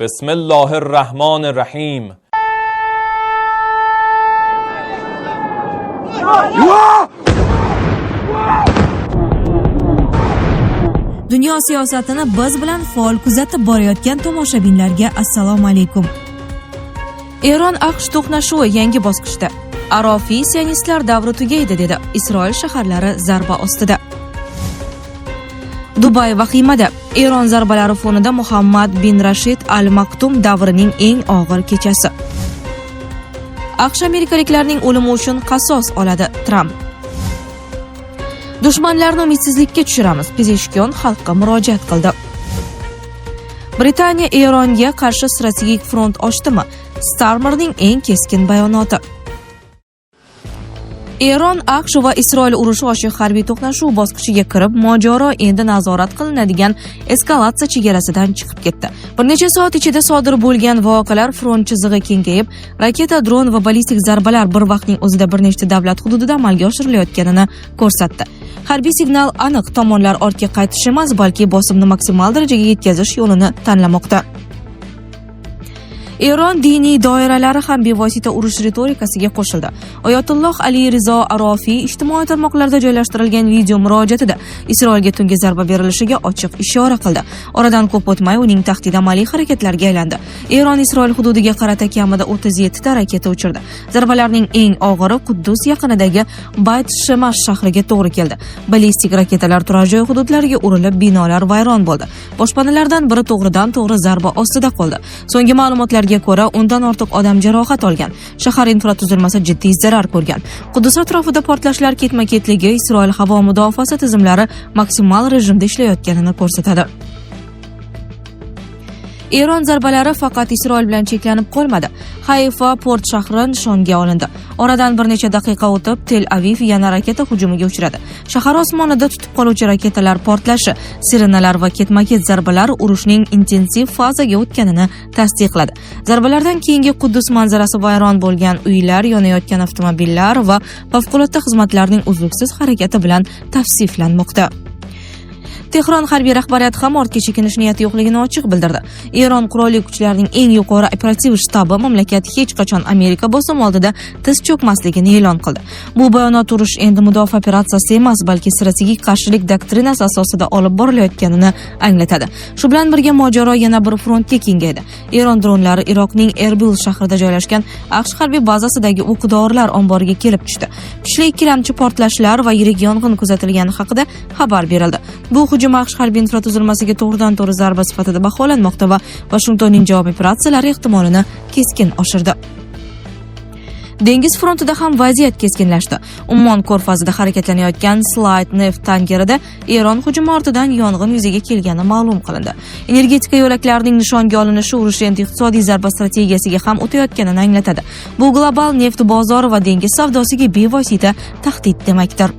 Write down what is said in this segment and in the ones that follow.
بسم الله الرحمن الرحیم. Dunyo siyosatini biz bilan faol kuzatib borayotgan tomoshabinlarga assalomu alaykum. Eron-AQSh to'qnashuvi yangi bosqichda. Arofiy sionistlar davri tugaydi dedi. Isroil shaharlari zarba ostida. Dubay vahimada. Eron zarbalari fonida Muhammad bin Rashid Al Maktum davrining eng og'ir kechasi. AQSh amerikaliklarning o'limi uchun qasos oladi. Tramp. Dushmanlarni umidsizlikka tushiramiz. Pezeshkion xalqqa murojaat qildi. Britaniya Eronga qarshi strategik front ochdimi? Starmerning eng keskin bayonoti. Eron, AQSh va Isroil urushi ochiq harbiy to'qnashuv bosqichiga kirib, mojaro endi nazorat qilinadigan eskalatsiya chegarasidan chiqib ketdi. Bir necha soat ichida sodir bo'lgan voqealar front chizig'i kengayib, raketa, dron va ballistik zarbalar bir vaqtning o'zida bir nechta davlat hududida amalga oshirilayotganini ko'rsatdi. Harbiy signal aniq, tomonlar ortga qaytish emas, balki bosimni maksimal darajaga yetkazish yo'lini tanlamoqda. Eron diniy doiralari ham bevosita urush ritorikasiga qo'shildi. Oyatulloh Ali Rizo Arofiy ijtimoiy tarmoqlarda joylashtirilgan video murojaatida Isroilga tungi zarba berilishiga ochiq ishora qildi. Oradan ko'p o'tmay uning tahdid amaliy harakatlarga aylandi. Eron Isroil hududiga qarata kamida 37 ta raketa uchirdi. Zarbalarning eng og'iri Quddus yaqinidagi Bayt Shemesh shahriga to'g'ri keldi. Ballistik raketalar turar joy hududlariga urilib, binolar vayron bo'ldi. Boshpanalardan biri to'g'ridan-to'g'ri zarba ostida qoldi. So'nggi ma'lumotlar ko'ra undan ortiq odam jarohat olgan. Shahar infratuzilmasi jiddiy zarar ko'rgan. Quddus atrofida portlashlar ketma-ketligi Isroil havo mudofaasi tizimlari maksimal rejimda ishlayotganini ko'rsatadi. Eron zarbalari faqat Isroil bilan cheklanib qolmadi. Hayfa port shahri nishonga olindi. Oradan bir necha daqiqa o'tib, Tel Aviv yana raketa hujumiga uchradi. Shahar osmonida tutib qoluvchi raketalar portlashi, sirenalar va ketma-ket zarbalar urushning intensiv fazaga o'tganini tasdiqladi. Zarbalardan keyingi Quddus manzarasi vayron bo'lgan uylar, yonayotgan avtomobillar va favqulodda xizmatlarning uzluksiz harakati bilan tavsiflanmoqda. Tehron harbiy rahbariyati ham ortga chekinish niyati yo'qligini ochiq bildirdi. Eron qurolli kuchlarining eng yuqori operativ shtabi mamlakat hech qachon Amerika bosim oldida tiz cho'kmasligini e'lon qildi. Bu bayonot urush endi mudofaa operatsiyasi emas, balki strategik qarshilik doktrinasi asosida olib borilayotganini anglatadi. Shu bilan birga mojaro yana bir frontga kengaydi. Eron dronlari Iroqning Erbil shahrida joylashgan AQSh harbiy bazasidagi o'q-dorilar omboriga kelib tushdi. Kuchli ikkilamchi portlashlar va yirik yong'in kuzatilgani haqida xabar berildi. Bu hujum AQSh harbiy infratuzilmasiga to'g'ridan-to'g'ri zarba sifatida baholanmoqda va Washingtonning javob operatsiyalari ehtimolini keskin oshirdi. Dengiz frontida ham vaziyat keskinlashdi. Ummon ko'rfazida harakatlanayotgan Slide neft tankerida Eron hujumi ortidan yong'in yuzaga kelgani ma'lum qilindi. Energetika yo'laklarining nishonga olinishi urush endi iqtisodiy zarba strategiyasiga ham o'tayotganini anglatadi. Bu global neft bozori va dengiz savdosiga bevosita tahdid demakdir.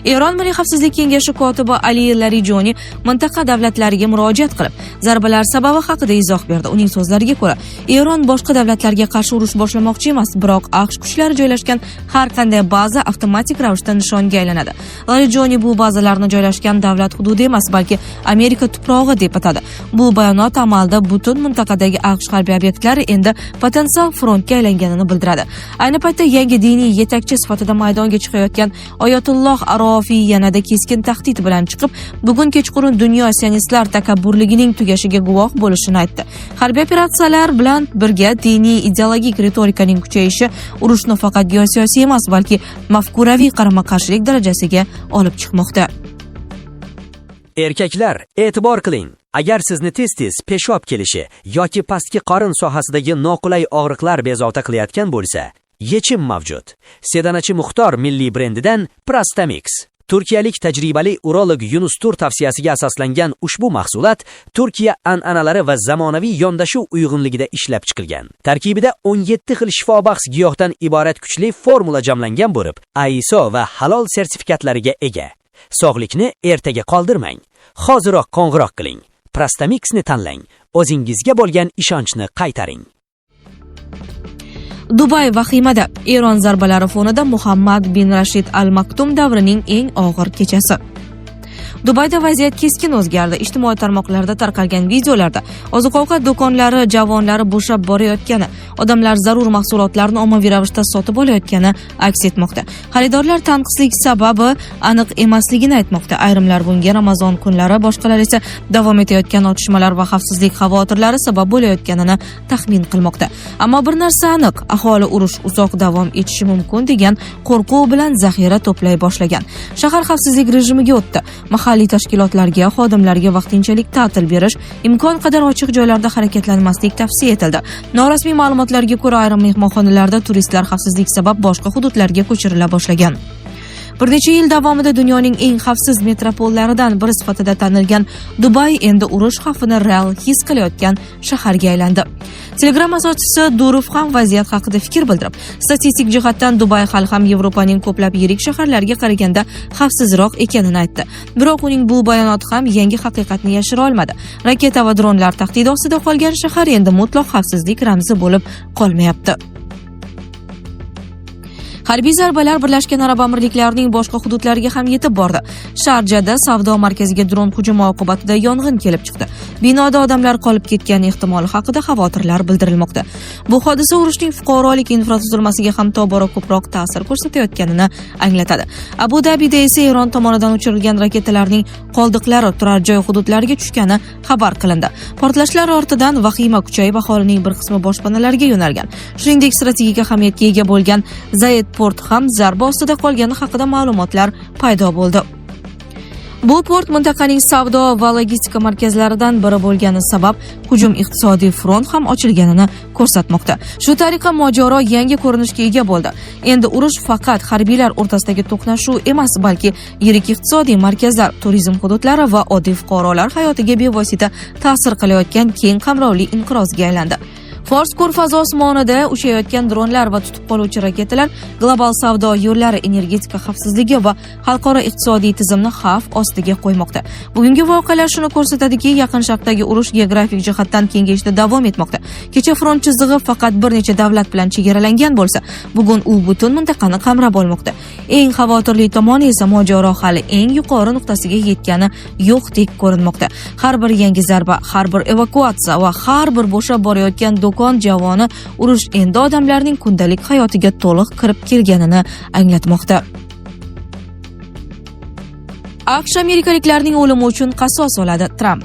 Eron Milliy xavfsizlik kengashi kotibi Ali Larijoni mintaqa davlatlariga murojaat qilib, zarbalar sababi haqida izoh berdi. Uning so'zlariga ko'ra, Eron boshqa davlatlarga qarshi urush boshlamoqchi emas, biroq AQSh kuchlari joylashgan har qanday baza avtomatik ravishda nishonga aylanadi. Larijoni bu bazalarni joylashgan davlat hududi emas, balki Amerika tuprog'i deb atadi. Bu bayonot amalda butun mintaqadagi AQSh harbiy obyektlari endi potensial frontga aylanganini bildiradi. Ayni paytda yangi diniy yetakchi sifatida maydonga chiqayotgan Oyatulloh Arofiy yanada keskin tahdid bilan chiqib, bugun kechqurun dunyo sionistlar takabburligining tugashiga guvoh bo'lishini aytdi. Harbiy operatsiyalar bilan birga diniy ideologik ritorikaning kuchayishi urushni faqat geosiyosiy emas, balki mafkuraviy qarama-qarshilik darajasiga olib chiqmoqda. Erkaklar, e'tibor qiling. Agar sizni tez-tez peshob kelishi yoki pastki qorin sohasidagi noqulay og'riqlar bezovta qilayotgan bo'lsa, yechim mavjud. Sedanachi Muxtor milliy brendidan Prastamix. Turkiyalik tajribali urolog Yunus Tur tavsiyasiga asoslangan ushbu mahsulot Turkiya an'analari va zamonaviy yondashuv uyg'unligida ishlab chiqilgan. Tarkibida 17 xil shifobaxsh giyohdan iborat kuchli formula jamlangan bo'lib, ISO va halol sertifikatlariga ega. Sog'likni ertaga qoldirmang. Hoziroq qo'ng'iroq qiling. Prastamixni tanlang. O'zingizga bo'lgan ishonchni qaytaring. Dubay vahimada. Eron zarbalari fonida Muhammad bin Rashid Al Maktum davrining eng og'ir kechasi. Dubayda vaziyat keskin o'zgardi. Ijtimoiy tarmoqlarda tarqalgan videolarda oziq-ovqat do'konlari javonlari bo'shab borayotgani, odamlar zarur mahsulotlarni ommaviy ravishda sotib olayotgani aks etmoqda. Xaridorlar tanqislik sababi aniq emasligini aytmoqda. Ayrimlar bunga Ramazon kunlari, boshqalar esa davom etayotgan otishmalar va xavfsizlik xavotirlari sabab bo'layotganini taxmin qilmoqda. Ammo bir narsa aniq, aholi urush uzoq davom etishi mumkin degan qo'rquv bilan zaxira to'play boshlagan. Shahar xavfsizlik rejimiga o'tdi. Mahalliy tashkilotlarga, xodimlarga vaqtinchalik ta'til berish, imkon qadar ochiq joylarda harakatlanmaslik tavsiya etildi. Norasmiy ma'lumotlarga ko'ra, ayrim mehmonxonalarda turistlar xavfsizlik sabab boshqa hududlarga ko'chirila boshlagan. Bir necha yil davomida dunyoning eng xavfsiz metropollaridan biri sifatida tanilgan Dubay endi urush xavfini real his qilayotgan shaharga aylandi. Telegram asoschisi Durov ham vaziyat haqida fikr bildirib, statistik jihatdan Dubay hali ham Yevropaning ko'plab yirik shaharlariga qaraganda xavfsizroq ekanini aytdi. Biroq uning bu bayonoti ham yangi haqiqatni yashira olmadi. Raketa va dronlar tahdidi ostida qolgan shahar endi mutlaq xavfsizlik ramzi bo'lib qolmayapti. Harbiy zarbalar Birlashgan Arab Amirliklarining boshqa hududlariga ham yetib bordi. Sharjada savdo markaziga dron hujumi oqibatida yong'in kelib chiqdi. Binoda odamlar qolib ketgani ehtimoli haqida xavotirlar bildirilmoqda. Bu hodisa urushning fuqarolik infratuzilmasiga ham tobora ko'proq ta'sir ko'rsatayotganini anglatadi. Abu Dabida esa Eron tomonidan uchirilgan raketalarning qoldiqlari turar joy hududlariga tushgani xabar qilindi. Portlashlar ortidan vahima kuchayib, aholining bir qismi boshpanalarga yo'nalgan. Shuningdek, strategik ahamiyatga ega bo'lgan Zayed port ham zarba ostida qolgani haqida ma'lumotlar paydo bo'ldi. Bu port mintaqaning savdo va logistika markazlaridan biri bo'lgani sabab hujum iqtisodiy front ham ochilganini ko'rsatmoqda. Shu tariqa mojaro yangi ko'rinishga ega bo'ldi. Endi urush faqat harbiylar o'rtasidagi to'qnashuv emas, balki yirik iqtisodiy markazlar, turizm hududlari va oddiy fuqarolar hayotiga bevosita ta'sir qilayotgan keng qamrovli inqirozga aylandi. Fors ko'rfazi osmonida uchayotgan dronlar va tutib qoluvchi raketalar global savdo yo'llari, energetika xavfsizligi va xalqaro iqtisodiy tizimni xavf ostiga qo'ymoqda. Bugungi voqealar shuni ko'rsatadiki, Yaqin Sharqdagi urush geografik jihatdan kengayishda davom etmoqda. Kecha front chizig'i faqat bir necha davlat bilan chegaralangan bo'lsa, bugun u butun mintaqani qamrab olmoqda. Eng xavotirli tomoni esa mojaro hali eng yuqori nuqtasiga yetgani yo'qdek ko'rinmoqda. Har bir yangi zarba, har bir evakuatsiya va har bir bo'shab borayotgan do'kon javoni urush endi odamlarning kundalik hayotiga to'liq kirib kelganini anglatmoqda. AQSh amerikaliklarning o'limi uchun qasos oladi. Tramp.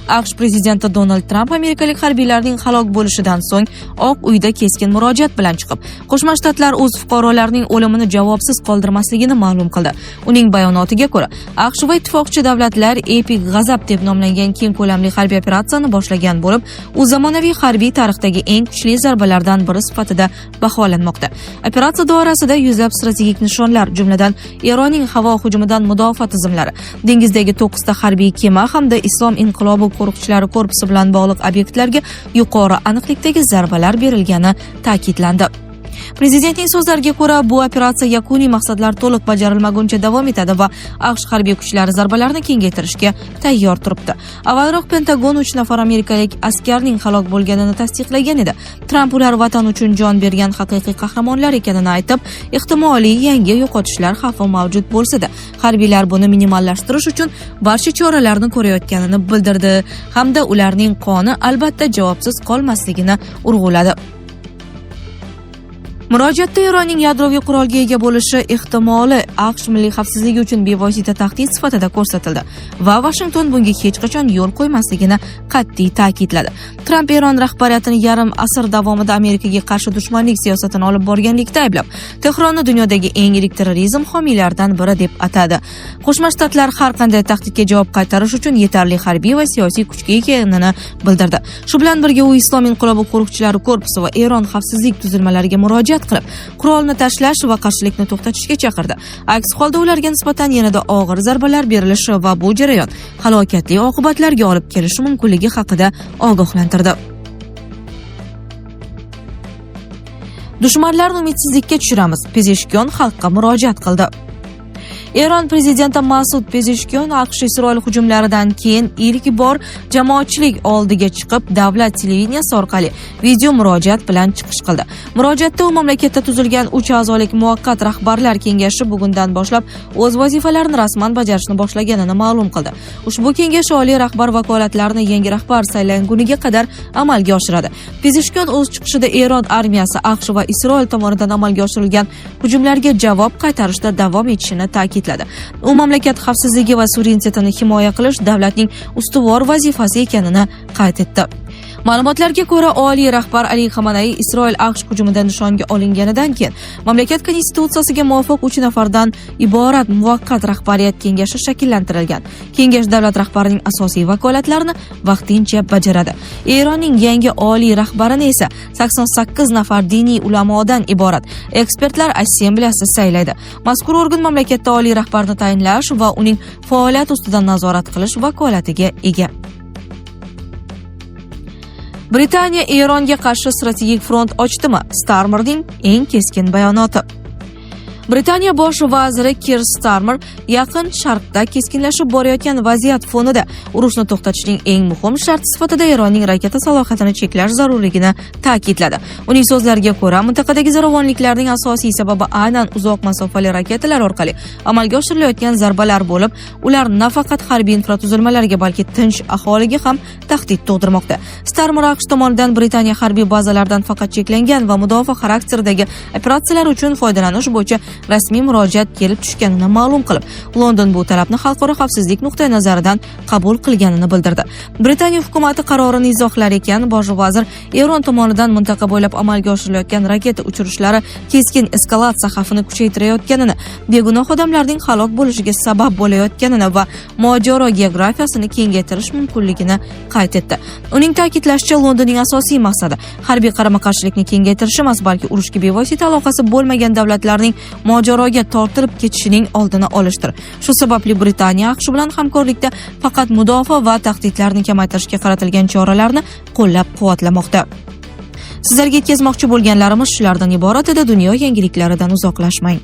AQSh prezidenti Donald Tramp amerikalik harbiylarning halok bo'lishidan so'ng Oq uyda keskin murojaat bilan chiqib, Qo'shma Shtatlar o'z fuqarolarining o'limini javobsiz qoldirmasligini ma'lum qildi. Uning bayonotiga ko'ra, AQSh va ittifoqchi davlatlar Epic g'azab deb nomlangan keng ko'lamli harbiy operatsiyani boshlagan bo'lib, u zamonaviy harbiy tarixdagi eng kuchli zarbalardan biri sifatida baholanmoqda. Operatsiya doirasida yuzlab strategik nishonlar, jumladan Eronning havo hujumidan mudofaa tizimlari, dengizdagi 9 ta harbiy kema hamda Islom inqilobi qo'riqchilari korpusi bilan bog'liq obyektlarga yuqori aniqlikdagi zarbalar berilgani ta'kidlandi. Prezidentning so'zlariga ko'ra, bu operatsiya yakuniy maqsadlar to'liq bajarilmaguncha davom etadi va AQSh harbiy kuchlari zarbalarni kengaytirishga tayyor turibdi. Avvalroq Pentagon 3 nafar amerikalik askarning halok bo'lganini tasdiqlagan edi. Tramp ular vatan uchun jon bergan haqiqiy qahramonlar ekanini aytib, ehtimoliy yangi yo'qotishlar xavfi mavjud bo'lsa-da, harbiylar buni minimallashtirish uchun barcha choralarni ko'rayotganini bildirdi hamda ularning qoni albatta javobsiz qolmasligini urg'uladi. Murojaatda Eronning yadroviy qurolga ega bo'lishi ehtimoli AQSh milliy xavfsizligi uchun bevosita tahdid sifatida ko'rsatildi va Washington bunga hech qachon yo'l qo'ymasligini qat'iy ta'kidladi. Tramp Eron rahbariyatini yarim asr davomida Amerikaga qarshi dushmanlik siyosatini olib borganlikda ayblab, Tehronni dunyodagi eng yirik terrorizm homiylaridan biri deb atadi. Qo'shma Shtatlar har qanday tahdidga javob qaytarish uchun yetarli harbiy va siyosiy kuchga ekanini bildirdi. Shu bilan birga u Islom inqilobi qo'riqchilari korpusi va Eron xavfsizlik tuzilmalariga murojaat qilib, qurolni tashlash va qarshilikni to'xtatishga chaqirdi. Aks holda ularga nisbatan yanada og'ir zarbalar berilishi va bu jarayon halokatli oqibatlarga olib kelishi mumkinligi haqida ogohlantirdi. Dushmanlarni umidsizlikka tushiramiz. Pezeshkion xalqqa murojaat qildi. Eron prezidenti Masud Pezeshkian AQSh-Isroil hujumlaridan keyin ilk bor jamoatchilik oldiga chiqib, davlat televideniyasi orqali video murojaat bilan chiqish qildi. Murojaatda u mamlakatda tuzilgan 3 a'zolik muvaqqat rahbarlar kengashi bugundan boshlab o'z vazifalarini rasman bajarishni boshlaganini ma'lum qildi. Ushbu kengash oliy rahbar vakolatlarini yangi rahbar saylanguniga qadar amalga oshiradi. Pezeshkian o'z chiqishida Eron armiyasi AQSh va Isroil tomonidan amalga oshirilgan hujumlarga javob qaytarishda davom etishini ta'kidladi. U mamlakat xavfsizligi va suverenitetini himoya qilish davlatning ustuvor vazifasi ekanini qayd etdi. Ma'lumotlarga ko'ra, oliy rahbar Ali Xamenei Isroil AQSh hujumida nishonga olinganidan keyin mamlakat konstitutsiyasiga muvofiq 3 nafardan iborat muvaqqat rahbariyat kengashi shakllantirilgan. Kengash davlat rahbarining asosiy vakolatlarini vaqtincha bajaradi. Eronning yangi oliy rahbarini esa 88 nafar diniy ulamodan iborat ekspertlar assembleyasi saylaydi. Mazkur organ mamlakatda oliy rahbarni tayinlash va uning faoliyati ustidan nazorat qilish vakolatiga ega. Britaniya Eronga qarshi strategik front ochdimi? Starmerning eng keskin bayonoti. Britaniya bosh vaziri Keir Starmer yaqin sharqda keskinlashib borayotgan vaziyat fonida urushni to'xtatishning eng muhim sharti sifatida Eronning raketa salohiyatini cheklash zarurligini ta'kidladi. Uning so'zlariga ko'ra, mintaqadagi zo'ravonliklarning asosiy sababi aynan uzoq masofali raketalar orqali amalga oshirilayotgan zarbalar bo'lib, ular nafaqat harbiy infratuzilmalarga, balki tinch aholiga ham tahdid tug'dirmoqda. Starmer AQSh tomonidan Britaniya harbiy bazalaridan faqat cheklangan va mudofaa xarakteridagi operatsiyalar uchun foydalanish bo'yicha rasmiy murojaat kelib tushganini ma'lum qilib, London bu talabni xalqaro xavfsizlik nuqtai nazaridan qabul qilganini bildirdi. Britaniya hukumatı qarorini izohlar ekan, bosh vazir Eron tomonidan mintaqa bo'ylab amalga oshirilayotgan raketa uchirishlari keskin eskalatsiya xavfini kuchaytirayotganini, begunoh odamlarning halok bo'lishiga sabab bo'layotganini va mojaro geografiyasini kengaytirish mumkinligini qayd etdi. Uning ta'kidlashicha, Londonning asosiy maqsadi harbiy qarama-qarshilikni kengaytirish emas, balki urushga bevosita aloqasi bo'lmagan davlatlarning mojaroga tortilib ketishining oldini olishdir. Shu sababli Britaniya AQSh bilan hamkorlikda faqat mudofaa va tahdidlarni kamaytirishga qaratilgan choralarni qo'llab-quvvatlamoqda. Sizlarga yetkazmoqchi bo'lganlarimiz shulardan iborat edi. Dunyo yangiliklaridan uzoqlashmang.